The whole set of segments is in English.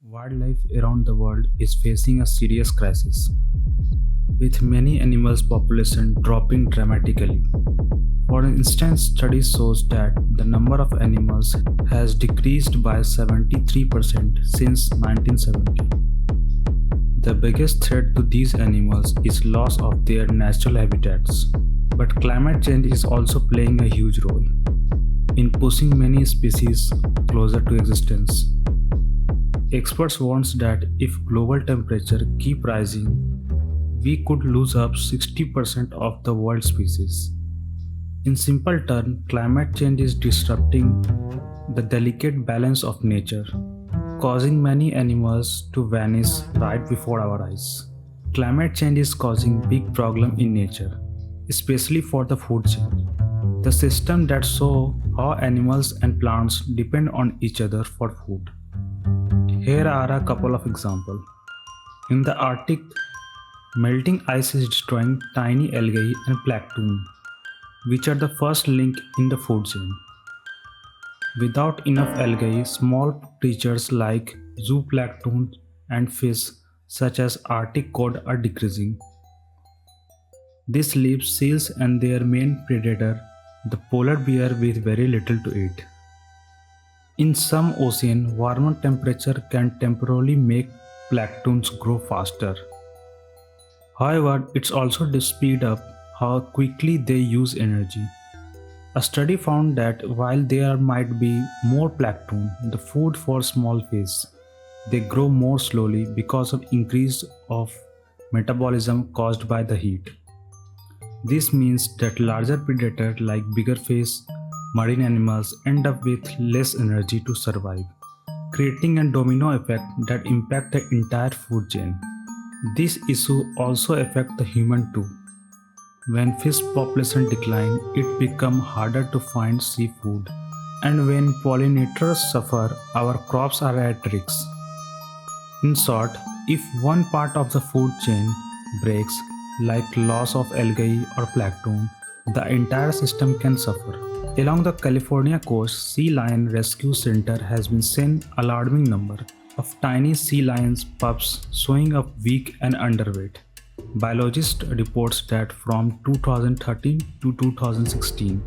Wildlife around the world is facing a serious crisis, with many animals' population dropping dramatically. For instance, studies shows that the number of animals has decreased by 73% since 1970. The biggest threat to these animals is loss of their natural habitats. But climate change is also playing a huge role in pushing many species closer to existence. Experts warn that if global temperature keep rising, we could lose up 60% of the world species. In simple terms, climate change is disrupting the delicate balance of nature, causing many animals to vanish right before our eyes. Climate change is causing big problem in nature, especially for the food chain. The system that show how animals and plants depend on each other for food. Here are a couple of examples. In the Arctic, melting ice is destroying tiny algae and plankton, which are the first link in the food chain. Without enough algae, small creatures like zooplankton and fish such as Arctic cod are decreasing. This leaves seals and their main predator, the polar bear, with very little to eat. In some oceans, warmer temperature can temporarily make planktons grow faster. However, it's also to speed up how quickly they use energy. A study found that while there might be more plankton, the food for small fish, they grow more slowly because of increase of metabolism caused by the heat. This means that larger predators like bigger fish, marine animals end up with less energy to survive, creating a domino effect that impacts the entire food chain. This issue also affects the human too. When fish population decline, it becomes harder to find seafood, and when pollinators suffer, our crops are at risk. In short, if one part of the food chain breaks, like loss of algae or plankton, the entire system can suffer. Along the California coast, Sea Lion Rescue Center has been seen alarming number of tiny sea lions pups showing up weak and underweight. Biologists reports that from 2013 to 2016,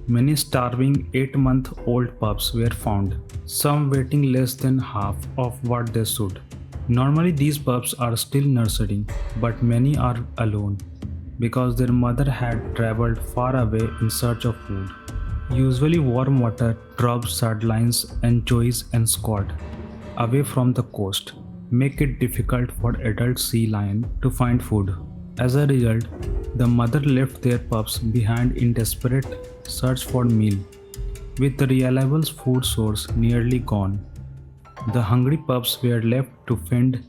many starving 8-month-old pups were found, some weighing less than half of what they should. Normally these pups are still nursing, but many are alone because their mother had traveled far away in search of food. Usually warm water drops sardines, anchovies and squid away from the coast, make it difficult for adult sea lion to find food. As a result, the mother left their pups behind in desperate search for meal, with the reliable food source nearly gone. The hungry pups were left to fend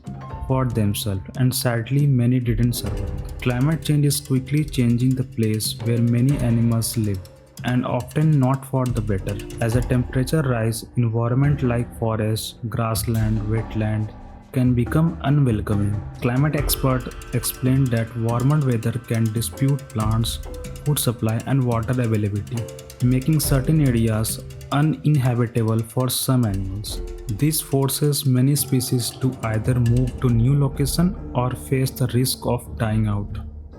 for themselves, and sadly many didn't survive. Climate change is quickly changing the place where many animals live, and often not for the better. As the temperature rise, environment like forest, grassland, wetland can become unwelcoming. Climate experts explained that warmer weather can dispute plants, food supply and water availability, making certain areas uninhabitable for some animals. This forces many species to either move to new location or face the risk of dying out.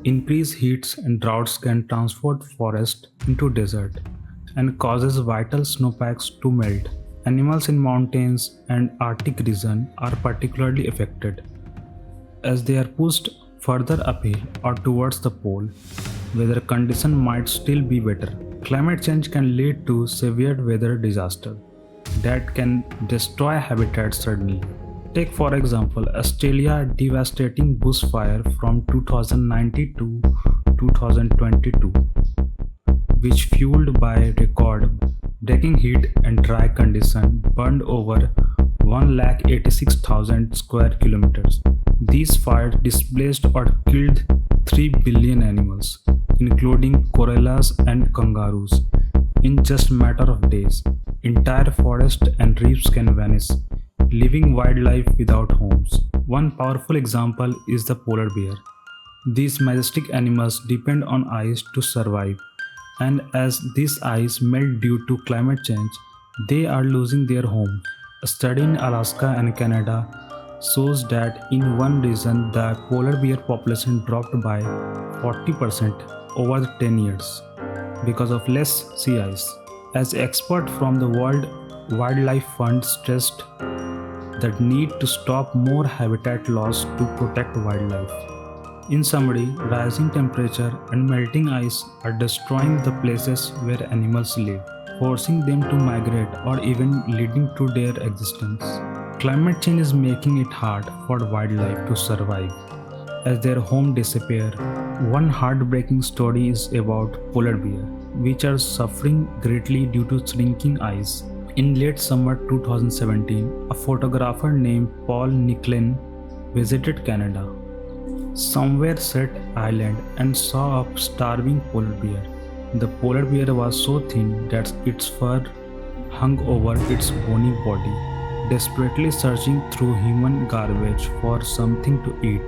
Increased heats and droughts can transform forest into desert and causes vital snowpacks to melt. Animals in mountains and Arctic region are particularly affected as they are pushed further uphill or towards the pole, where the condition might still be better. Climate change can lead to severe weather disaster that can destroy habitats suddenly. Take for example Australia devastating bushfire from 2019 to 2022, which fueled by record-breaking heat and dry conditions burned over 186,000 square kilometers. These fires displaced or killed 3 billion animals, including koalas and kangaroos. In just a matter of days, entire forests and reefs can vanish, leaving wildlife without homes. One powerful example is the polar bear. These majestic animals depend on ice to survive, and as this ice melts due to climate change, they are losing their homes. A study in Alaska and Canada shows that in one region the polar bear population dropped by 40% over the 10 years because of less sea ice. As experts from the World Wildlife Fund stressed the need to stop more habitat loss to protect wildlife. In summary, rising temperature and melting ice are destroying the places where animals live, forcing them to migrate or even leading to their existence. Climate change is making it hard for wildlife to survive as their home disappear. One heartbreaking story is about polar bear, which are suffering greatly due to shrinking ice. In late summer 2017, a photographer named Paul Nicklin visited Canada, somewhere set island, and saw a starving polar bear. The polar bear was so thin that its fur hung over its bony body, desperately searching through human garbage for something to eat.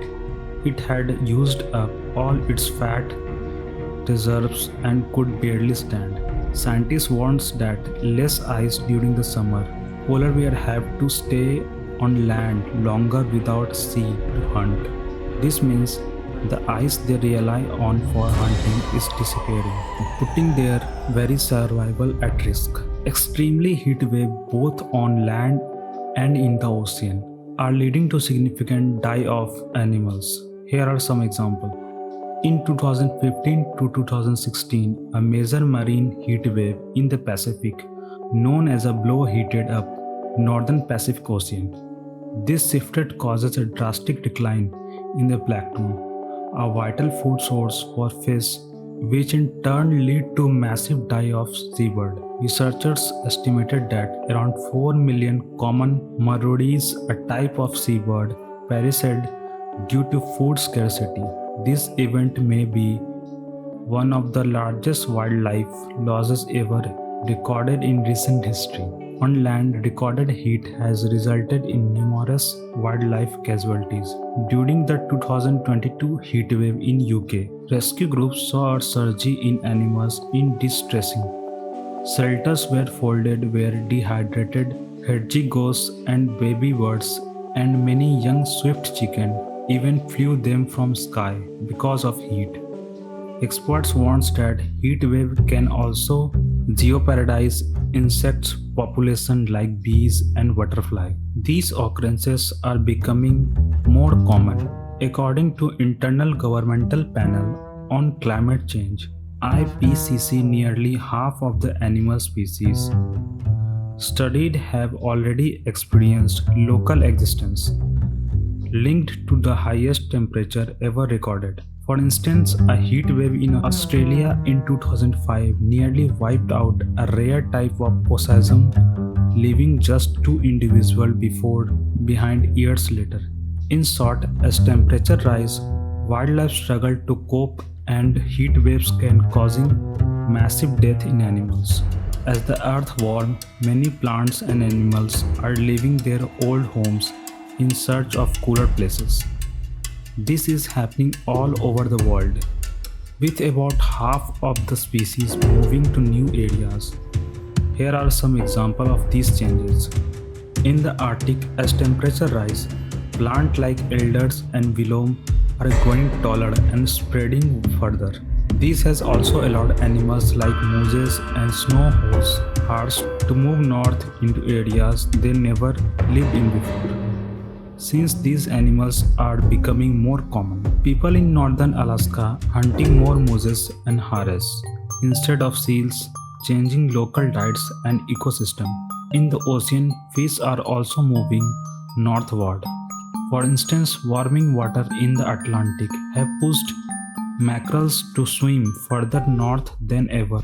It had used up all its fat reserves and could barely stand. Scientists warned that less ice during the summer, polar bears have to stay on land longer without sea to hunt. This means the ice they rely on for hunting is disappearing, putting their very survival at risk. Extremely heat waves both on land and in the ocean are leading to significant die-off animals. Here are some examples. In 2015 to 2016, a major marine heat wave in the Pacific, known as a blow, heated up northern Pacific Ocean. This shift causes a drastic decline in the plankton, a vital food source for fish, which in turn lead to massive die-off seabird. Researchers estimated that around 4 million common maroodies, a type of seabird, perished due to food scarcity. This event may be one of the largest wildlife losses ever recorded in recent history. On land, recorded heat has resulted in numerous wildlife casualties. During the 2022 heat wave in UK, rescue groups saw a surge in animals in distressing. Shelters were folded where dehydrated hedgehogs and baby birds and many young swift chicken even flew them from sky because of heat. Experts warn that heat wave can also jeopardize insect population like bees and butterflies. These occurrences are becoming more common. According to Internal Governmental Panel on Climate Change (IPCC), nearly half of the animal species studied have already experienced local existence linked to the highest temperature ever recorded. For instance, a heat wave in Australia in 2005 nearly wiped out a rare type of possum, leaving just two individuals behind years later. In short, as temperature rise, wildlife struggle to cope and heat waves can causing massive death in animals. As the earth warms, many plants and animals are leaving their old homes in search of cooler places. This is happening all over the world, with about half of the species moving to new areas. Here are some examples of these changes. In the Arctic, as temperature rise, plants like elders and willow are growing taller and spreading further. This has also allowed animals like mooses and snow hares to move north into areas they never lived in before. Since these animals are becoming more common, people in northern Alaska hunting more mooses and hares instead of seals, changing local diets and ecosystem. In the ocean, fish are also moving northward. For instance, warming water in the Atlantic have pushed mackerels to swim further north than ever,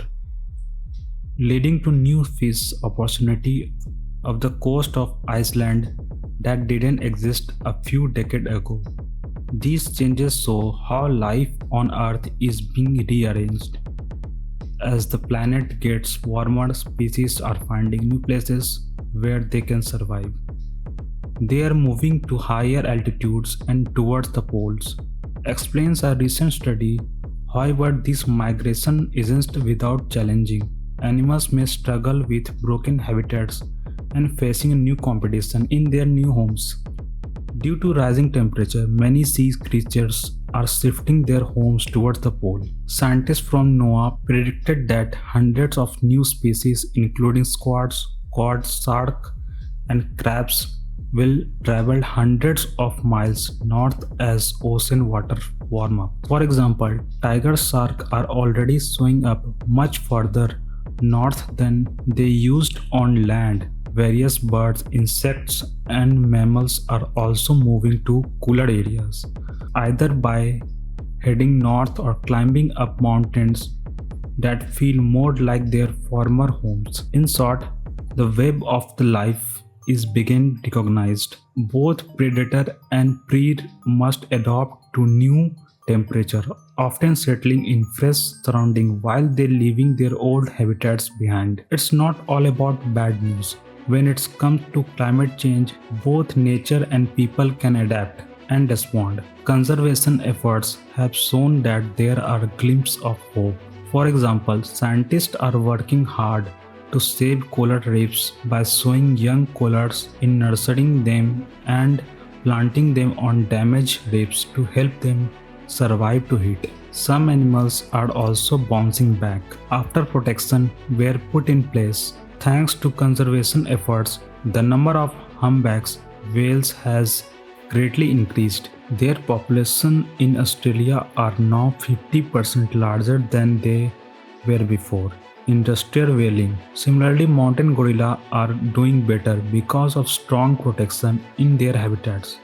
leading to new fish opportunity of the coast of Iceland that didn't exist a few decades ago. These changes show how life on Earth is being rearranged. As the planet gets warmer, species are finding new places where they can survive. They are moving to higher altitudes and towards the poles, explains a recent study. However, this migration isn't without challenging. Animals may struggle with broken habitats and facing a new competition in their new homes. Due to rising temperature, many sea creatures are shifting their homes towards the pole. Scientists from NOAA predicted that hundreds of new species, including squads, cod, shark, and crabs, will travel hundreds of miles north as ocean water warm up. For example, tiger sharks are already showing up much further north than they used on land. Various birds, insects, and mammals are also moving to cooler areas, either by heading north or climbing up mountains that feel more like their former homes. In short, the web of the life is being recognized. Both predator and prey must adapt to new temperature, often settling in fresh surroundings while they leaving their old habitats behind. It's not all about bad news. When it comes to climate change, both nature and people can adapt and respond. Conservation efforts have shown that there are glimpses of hope. For example, scientists are working hard to save coral reefs by sowing young corals in nurturing them and planting them on damaged reefs to help them survive to heat. Some animals are also bouncing back after protection were put in place. Thanks to conservation efforts, the number of humpbacks whales has greatly increased. Their population in Australia are now 50% larger than they were before. Industrial whaling. Similarly, mountain gorilla are doing better because of strong protection in their habitats.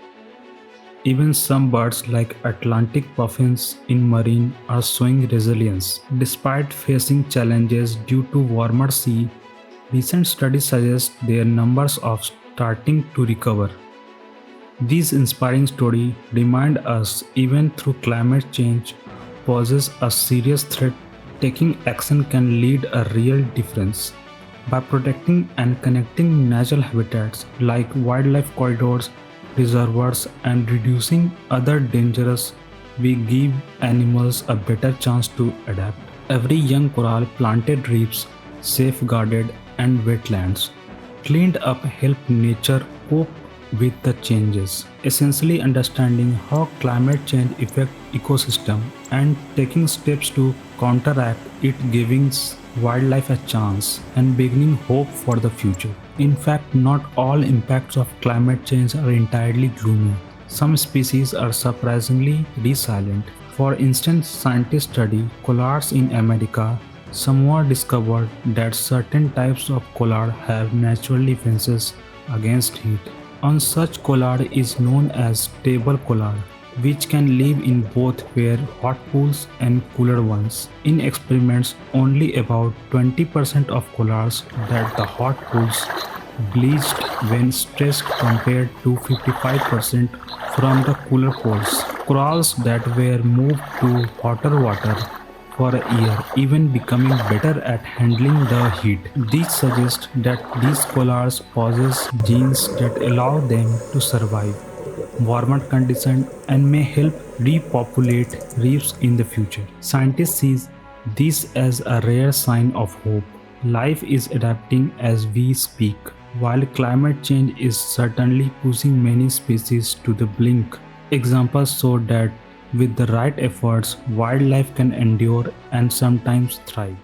Even some birds like Atlantic puffins in marine are showing resilience. Despite facing challenges due to warmer sea, recent studies suggest their numbers are starting to recover. These inspiring stories remind us even through climate change poses a serious threat, taking action can lead a real difference. By protecting and connecting natural habitats like wildlife corridors, reservoirs, and reducing other dangers, we give animals a better chance to adapt. Every young coral planted reefs, safeguarded and wetlands cleaned up help nature cope with the changes. Essentially understanding how climate change affects ecosystem and taking steps to counteract it giving wildlife a chance and beginning hope for the future. In fact, not all impacts of climate change are entirely gloomy. Some species are surprisingly resilient. For instance, scientists study collards in America. Someone discovered that certain types of collard have natural defenses against heat. One such collard is known as table collard, which can live in both where hot pools and cooler ones. In experiments, only about 20% of collards that the hot pools bleached when stressed compared to 55% from the cooler pools. Corals that were moved to hotter water for a year, even becoming better at handling the heat. This suggests that these collards possess genes that allow them to survive warmer conditions and may help repopulate reefs in the future. Scientists see this as a rare sign of hope. Life is adapting as we speak, while climate change is certainly pushing many species to the brink. Examples show that with the right efforts, wildlife can endure and sometimes thrive.